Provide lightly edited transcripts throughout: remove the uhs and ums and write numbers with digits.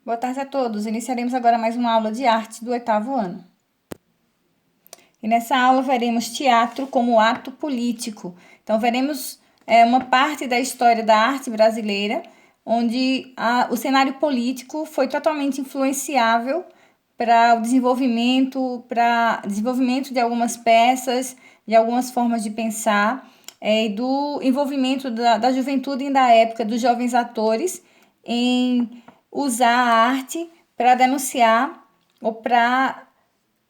Boa tarde a todos. Iniciaremos agora mais uma aula de arte do 8º ano. E nessa aula veremos teatro como ato político. Então, veremos uma parte da história da arte brasileira, onde o cenário político foi totalmente influenciável para o desenvolvimento de algumas peças, de algumas formas de pensar, e do envolvimento da juventude e da época dos jovens atores em usar a arte para denunciar ou para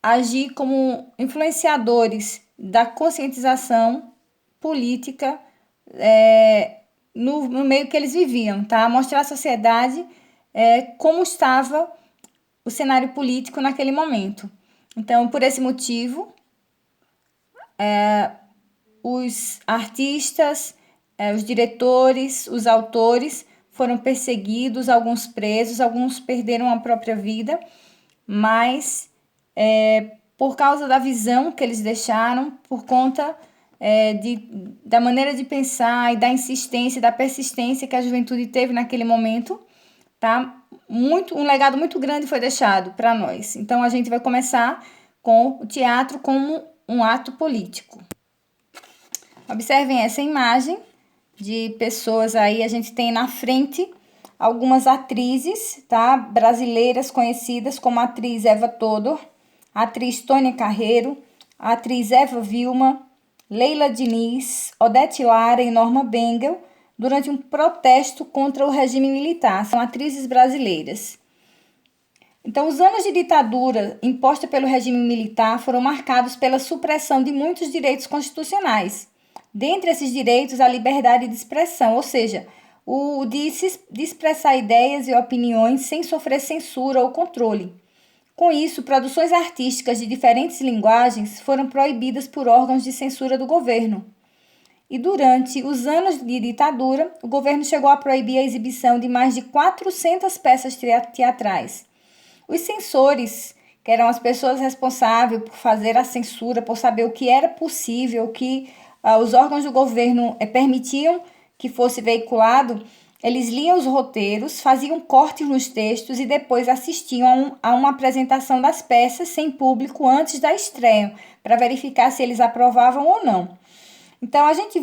agir como influenciadores da conscientização política no meio que eles viviam, tá? Mostrar à sociedade como estava o cenário político naquele momento. Então, por esse motivo, os artistas, os diretores, os autores foram perseguidos, alguns presos, alguns perderam a própria vida, mas por causa da visão que eles deixaram, por conta da maneira de pensar e da insistência, da persistência que a juventude teve naquele momento, tá? Um legado muito grande foi deixado para nós. Então, a gente vai começar com o teatro como um ato político. Observem essa imagem de pessoas aí. A gente tem na frente algumas atrizes, tá? Brasileiras conhecidas, como a atriz Eva Todor, a atriz Tônia Carreiro, a atriz Eva Vilma, Leila Diniz, Odete Lara e Norma Bengel, durante um protesto contra o regime militar. São atrizes brasileiras. Então, os anos de ditadura imposta pelo regime militar foram marcados pela supressão de muitos direitos constitucionais. Dentre esses direitos, a liberdade de expressão, ou seja, o de expressar ideias e opiniões sem sofrer censura ou controle. Com isso, produções artísticas de diferentes linguagens foram proibidas por órgãos de censura do governo. E durante os anos de ditadura, o governo chegou a proibir a exibição de mais de 400 peças teatrais. Os censores, que eram as pessoas responsáveis por fazer a censura, por saber o que era possível, o que os órgãos do governo permitiam que fosse veiculado, eles liam os roteiros, faziam cortes nos textos e depois assistiam a uma apresentação das peças sem público antes da estreia, para verificar se eles aprovavam ou não. Então, a gente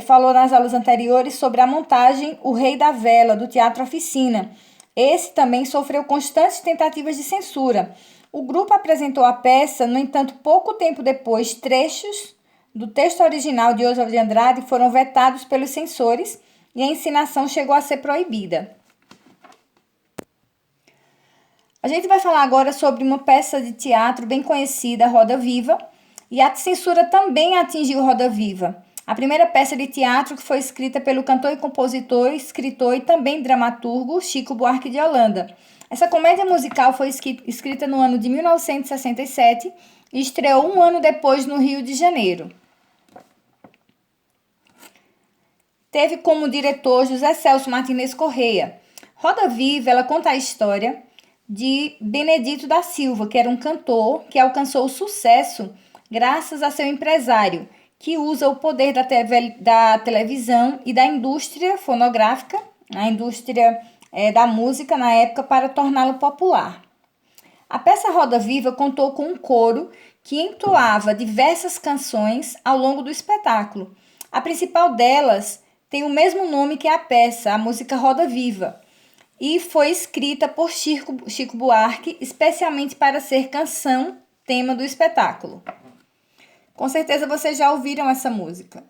falou nas aulas anteriores sobre a montagem O Rei da Vela, do Teatro Oficina. Esse também sofreu constantes tentativas de censura. O grupo apresentou a peça, no entanto, pouco tempo depois, trechos do texto original de Oswald de Andrade foram vetados pelos censores e a encenação chegou a ser proibida. A gente vai falar agora sobre uma peça de teatro bem conhecida, Roda Viva, e a censura também atingiu Roda Viva. A primeira peça de teatro que foi escrita pelo cantor e compositor, escritor e também dramaturgo Chico Buarque de Holanda. Essa comédia musical foi escrita no ano de 1967 e estreou um ano depois no Rio de Janeiro. Teve como diretor José Celso Martinez Correia. Roda Viva, ela conta a história de Benedito da Silva, que era um cantor que alcançou o sucesso graças a seu empresário, que usa o poder da televisão e da indústria fonográfica, a indústria da música na época, para torná-lo popular. A peça Roda Viva contou com um coro que entoava diversas canções ao longo do espetáculo. A principal delas tem o mesmo nome que a peça, a música Roda Viva, e foi escrita por Chico Buarque especialmente para ser canção tema do espetáculo. Com certeza vocês já ouviram essa música.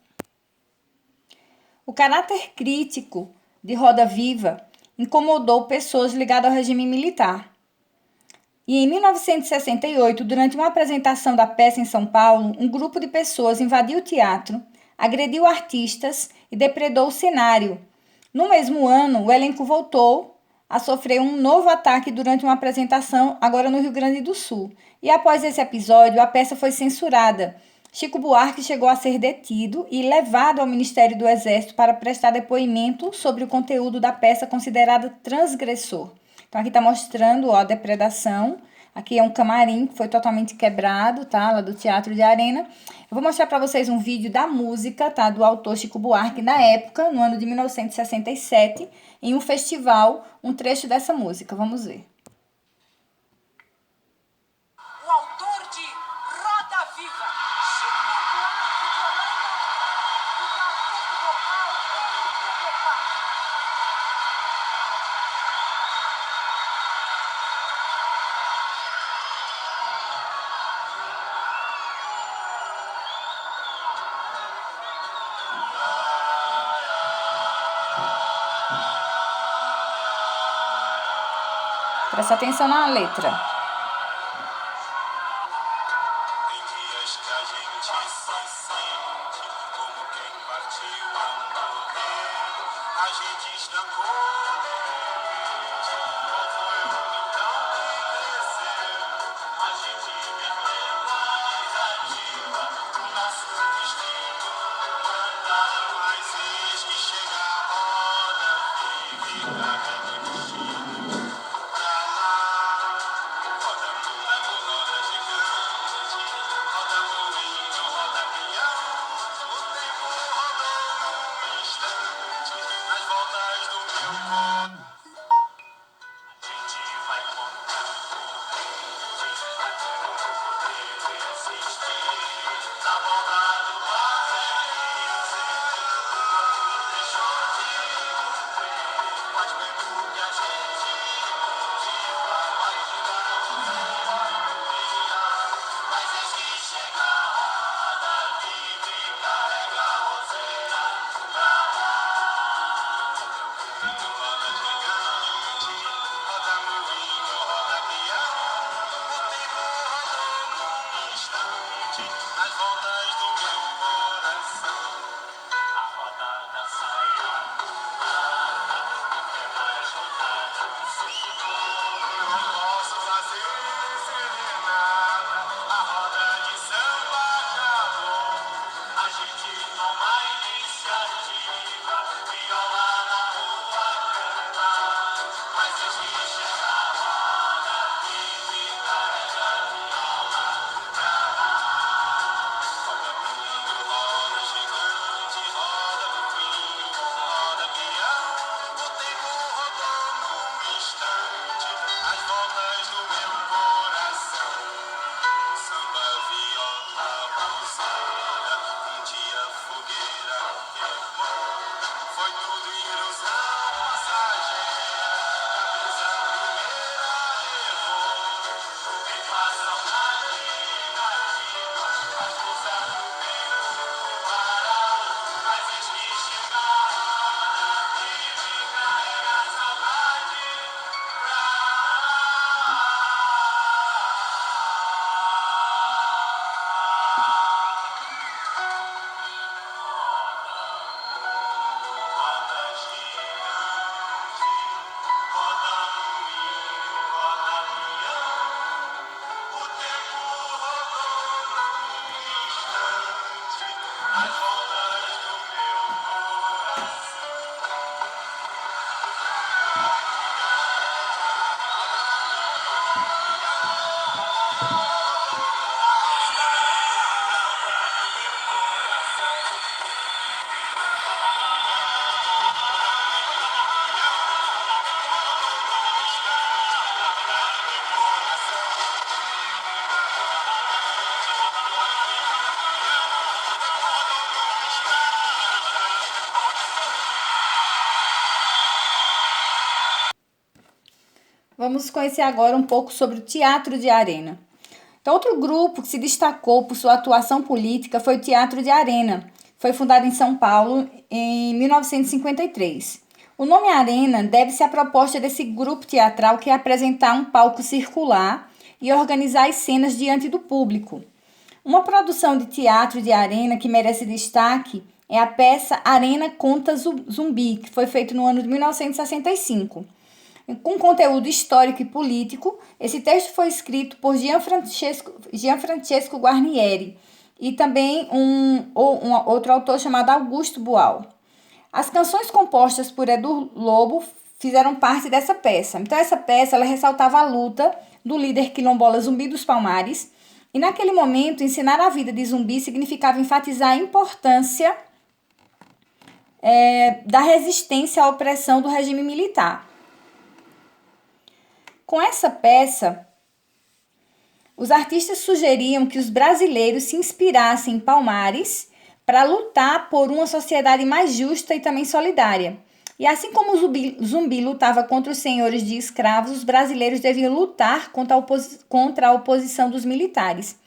O caráter crítico de Roda Viva incomodou pessoas ligadas ao regime militar. E em 1968, durante uma apresentação da peça em São Paulo, um grupo de pessoas invadiu o teatro, agrediu artistas e depredou o cenário. No mesmo ano, o elenco voltou a sofrer um novo ataque durante uma apresentação, agora no Rio Grande do Sul. E após esse episódio, a peça foi censurada. Chico Buarque chegou a ser detido e levado ao Ministério do Exército para prestar depoimento sobre o conteúdo da peça considerada transgressor. Então, aqui está mostrando a depredação, Aqui é um camarim que foi totalmente quebrado, tá? Lá do Teatro de Arena. Eu vou mostrar para vocês um vídeo da música, tá? Do autor Chico Buarque, na época, no ano de 1967, em um festival, um trecho dessa música. Vamos ver. O autor de Roda Viva, Chico Buarque de Holanda, o quarteto vocal MP4. Presta atenção na letra. Tem dias que a gente se sente como quem partiu a morrer. A gente estancou de repente, qual foi o então que cresceu? A gente viveu mais ativa, o nosso destino andar. Mas eis que chega a roda viva e carrega destino pra lá. Roda mundo, roda gigante, roda moinho, roda peão. O tempo rodou num instante, nas voltas do meu corpo. A gente vai contar correntes, até não poder resistir. Na volta do paraíso, o corpo deixou de morrer. Mas mesmo que a gente motiva, vai ficar mas eis que chega a roda viva e carrega a roseira pra lá. Roda gigante, roda moinho, roda peão. O tempo rodou num instante, nas voltas do meu coração. A roda da saia pulada, é mais rodada do Senhor. Não posso fazer serenata, a roda de samba acabou. A gente toma a iniciativa, viola na rua cantar. Mas eis que chega a roda viva e carrega a viola pra lá. Roda mundo, roda gigante, roda moinho, roda peão. O tempo rodou num instante, as voltas do meu coração. Samba, viola, roseira, um dia fogueira queimou. Foi tudo ilusão passageira, a brisa primeira levou. Feito a saudade nativa, as luzes do meu varal. Mas eis que chega a roda viva e carrega a saudade pra lá. Roda gigante, roda moinho, roda peão. O tempo rodou num instante, as voltas do meu coração. Vamos conhecer agora um pouco sobre o Teatro de Arena. Então, outro grupo que se destacou por sua atuação política foi o Teatro de Arena. Foi fundado em São Paulo em 1953. O nome Arena deve-se à proposta desse grupo teatral, que é apresentar um palco circular e organizar as cenas diante do público. Uma produção de teatro de Arena que merece destaque é a peça Arena Conta Zumbi, que foi feita no ano de 1965. Com conteúdo histórico e político, esse texto foi escrito por Gianfrancesco Guarnieri e também outro autor chamado Augusto Boal. As canções compostas por Edu Lobo fizeram parte dessa peça. Então, essa peça ela ressaltava a luta do líder quilombola Zumbi dos Palmares. E naquele momento, ensinar a vida de Zumbi significava enfatizar a importância da resistência à opressão do regime militar. Com essa peça, os artistas sugeriam que os brasileiros se inspirassem em Palmares para lutar por uma sociedade mais justa e também solidária. E assim como o Zumbi lutava contra os senhores de escravos, os brasileiros deviam lutar contra a oposição dos militares.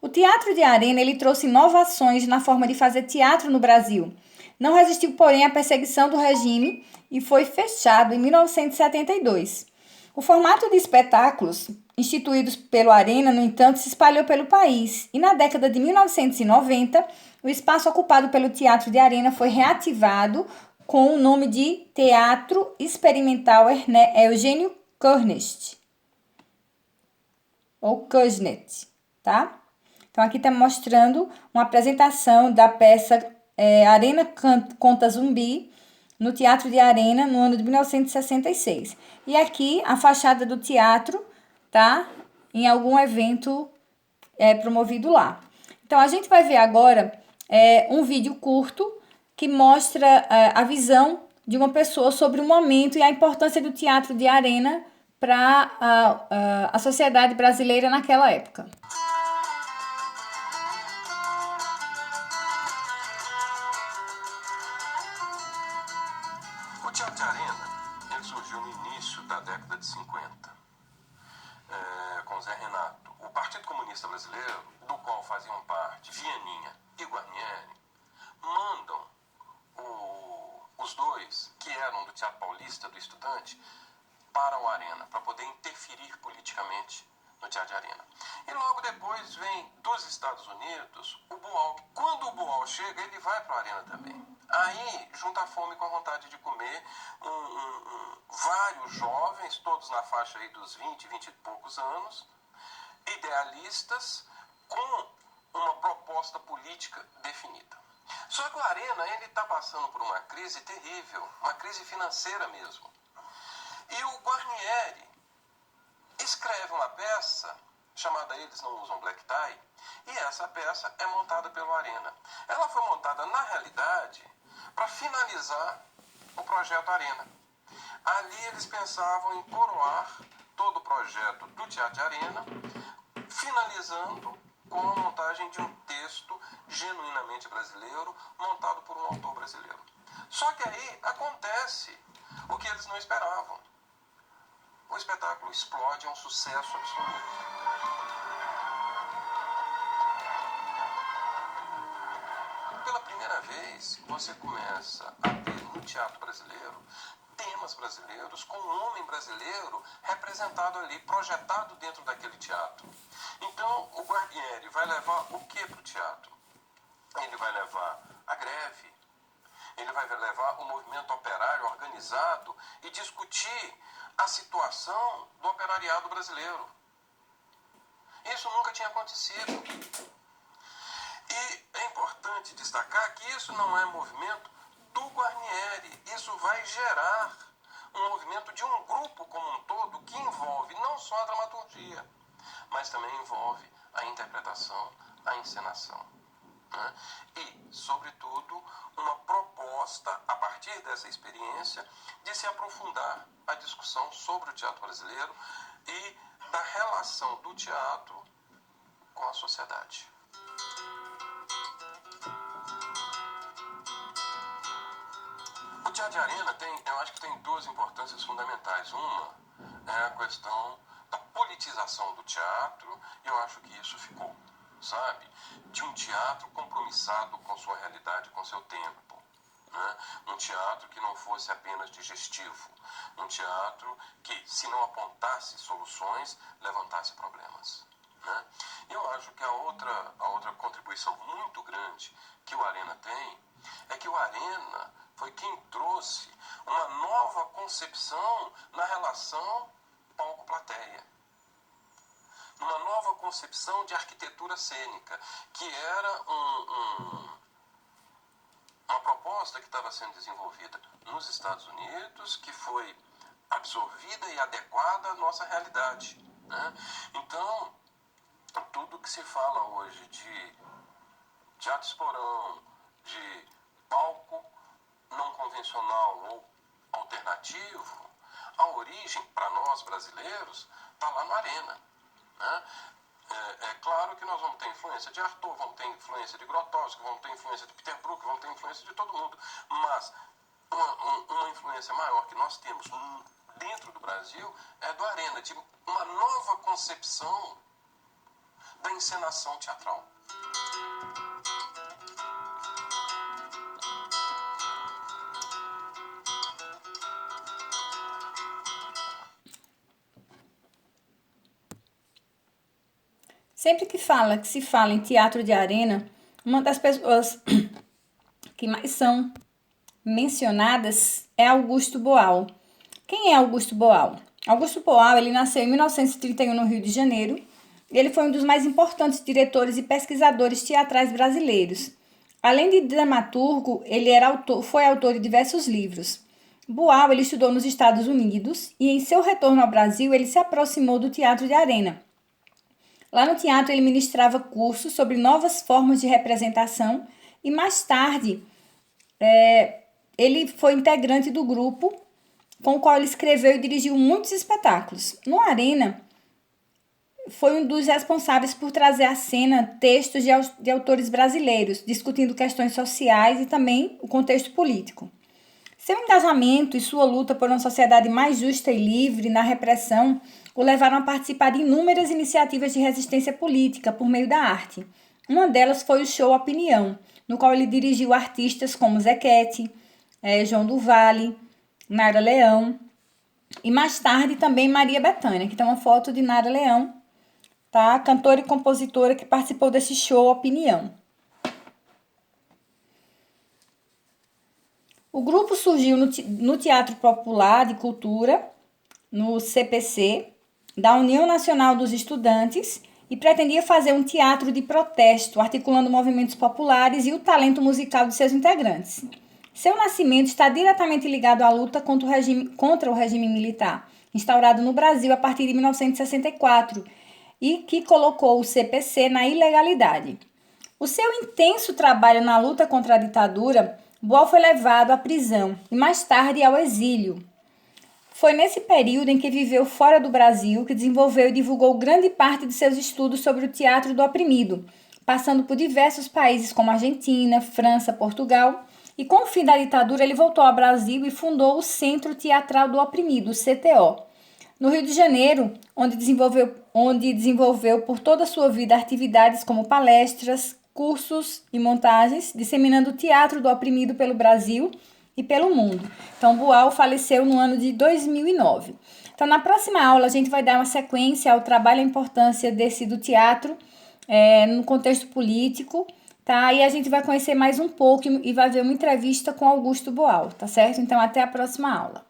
O teatro de arena ele trouxe inovações na forma de fazer teatro no Brasil. Não resistiu, porém, à perseguição do regime e foi fechado em 1972. O formato de espetáculos instituídos pelo Arena, no entanto, se espalhou pelo país. E na década de 1990, o espaço ocupado pelo Teatro de Arena foi reativado com o nome de Teatro Experimental Eugênio Kurnet. Ou Kurnet, tá? Então, aqui está mostrando uma apresentação da peça Arena Conta Zumbi, no Teatro de Arena, no ano de 1966. E aqui, a fachada do teatro, tá? Em algum evento promovido lá. Então, a gente vai ver agora um vídeo curto que mostra a visão de uma pessoa sobre o momento e a importância do teatro de arena para a sociedade brasileira naquela época. O Teatro de Arena ele surgiu no início da década de 50, com Zé Renato. O Partido Comunista Brasileiro, do qual faziam parte Vianinha e Guarnieri, mandam os dois, que eram do Teatro Paulista, do Estudante, para o Arena, para poder interferir politicamente no Teatro de Arena. E logo depois vem dos Estados Unidos o Boal. Quando o Boal chega, ele vai para a Arena também. Aí, junta a fome com a vontade de comer, vários jovens, todos na faixa aí dos 20 e poucos anos, idealistas, com uma proposta política definida. Só que o Arena está passando por uma crise terrível, uma crise financeira mesmo. E o Guarnieri escreve uma peça chamada Eles Não Usam Black Tie, e essa peça é montada pelo Arena. Ela foi montada, na realidade, para finalizar o projeto Arena. Ali eles pensavam em coroar todo o projeto do Teatro de Arena, finalizando com a montagem de um texto genuinamente brasileiro, montado por um autor brasileiro. Só que aí acontece o que eles não esperavam. O espetáculo explode, é um sucesso absoluto. Pela primeira vez, você começa a ter no teatro brasileiro temas brasileiros, com um homem brasileiro representado ali, projetado dentro daquele teatro. Então, o Guarnieri vai levar o que para o teatro? Ele vai levar a greve, ele vai levar o movimento operário organizado e discutir a situação do operariado brasileiro. Isso nunca tinha acontecido. E é importante destacar que isso não é movimento do Guarnieri. Isso vai gerar um movimento de um grupo como um todo que envolve não só a dramaturgia, mas também envolve a interpretação, a encenação. Né? E, sobretudo, uma proposta, a partir dessa experiência, de se aprofundar a discussão sobre o teatro brasileiro e da relação do teatro com a sociedade. O Teatro de Arena eu acho que tem duas importâncias fundamentais. Uma é a questão da politização do teatro, e eu acho que isso ficou, sabe? De um teatro compromissado com sua realidade, com seu tempo. Né? Um teatro que não fosse apenas digestivo. Um teatro que, se não apontasse soluções, levantasse problemas. Né? Eu acho que a outra contribuição muito grande que o Arena tem é que o Arena foi quem trouxe uma nova concepção na relação palco-plateia. Uma nova concepção de arquitetura cênica, que era uma proposta que estava sendo desenvolvida nos Estados Unidos, que foi absorvida e adequada à nossa realidade. né? Então, tudo que se fala hoje de teatro esporão, de palco não convencional ou alternativo, a origem, para nós brasileiros, está lá no Arena, né? É claro que nós vamos ter influência de Arthur, vamos ter influência de Grotowski, vamos ter influência de Peter Brook, vamos ter influência de todo mundo, mas uma influência maior que nós temos dentro do Brasil é do Arena, de uma nova concepção da encenação teatral. Sempre que se fala em teatro de arena, uma das pessoas que mais são mencionadas é Augusto Boal. Quem é Augusto Boal? Augusto Boal, ele nasceu em 1931 no Rio de Janeiro. Ele foi um dos mais importantes diretores e pesquisadores teatrais brasileiros. Além de dramaturgo, ele foi autor de diversos livros. Boal, ele estudou nos Estados Unidos e em seu retorno ao Brasil, ele se aproximou do teatro de arena. Lá no teatro, ele ministrava cursos sobre novas formas de representação e, mais tarde, ele foi integrante do grupo com o qual ele escreveu e dirigiu muitos espetáculos. No Arena, foi um dos responsáveis por trazer à cena textos de autores brasileiros, discutindo questões sociais e também o contexto político. Seu engajamento e sua luta por uma sociedade mais justa e livre na repressão o levaram a participar de inúmeras iniciativas de resistência política por meio da arte. Uma delas foi o show Opinião, no qual ele dirigiu artistas como Zequete, João do Vale, Nara Leão e mais tarde também Maria Bethânia, que tem uma foto de Nara Leão, tá? Cantora e compositora que participou desse show Opinião. O grupo surgiu no Teatro Popular de Cultura, no CPC, da União Nacional dos Estudantes, e pretendia fazer um teatro de protesto, articulando movimentos populares e o talento musical de seus integrantes. Seu nascimento está diretamente ligado à luta contra o regime militar, instaurado no Brasil a partir de 1964, e que colocou o CPC na ilegalidade. O seu intenso trabalho na luta contra a ditadura, Boal foi levado à prisão e mais tarde ao exílio. Foi nesse período em que viveu fora do Brasil que desenvolveu e divulgou grande parte de seus estudos sobre o teatro do oprimido, passando por diversos países como Argentina, França, Portugal, e com o fim da ditadura ele voltou ao Brasil e fundou o Centro Teatral do Oprimido, o CTO, no Rio de Janeiro, onde desenvolveu por toda a sua vida atividades como palestras, cursos e montagens, disseminando o teatro do oprimido pelo Brasil e pelo mundo. Então, Boal faleceu no ano de 2009. Então, na próxima aula, a gente vai dar uma sequência ao trabalho e à importância do teatro no contexto político, tá? E a gente vai conhecer mais um pouco e vai ver uma entrevista com Augusto Boal, tá certo? Então, até a próxima aula.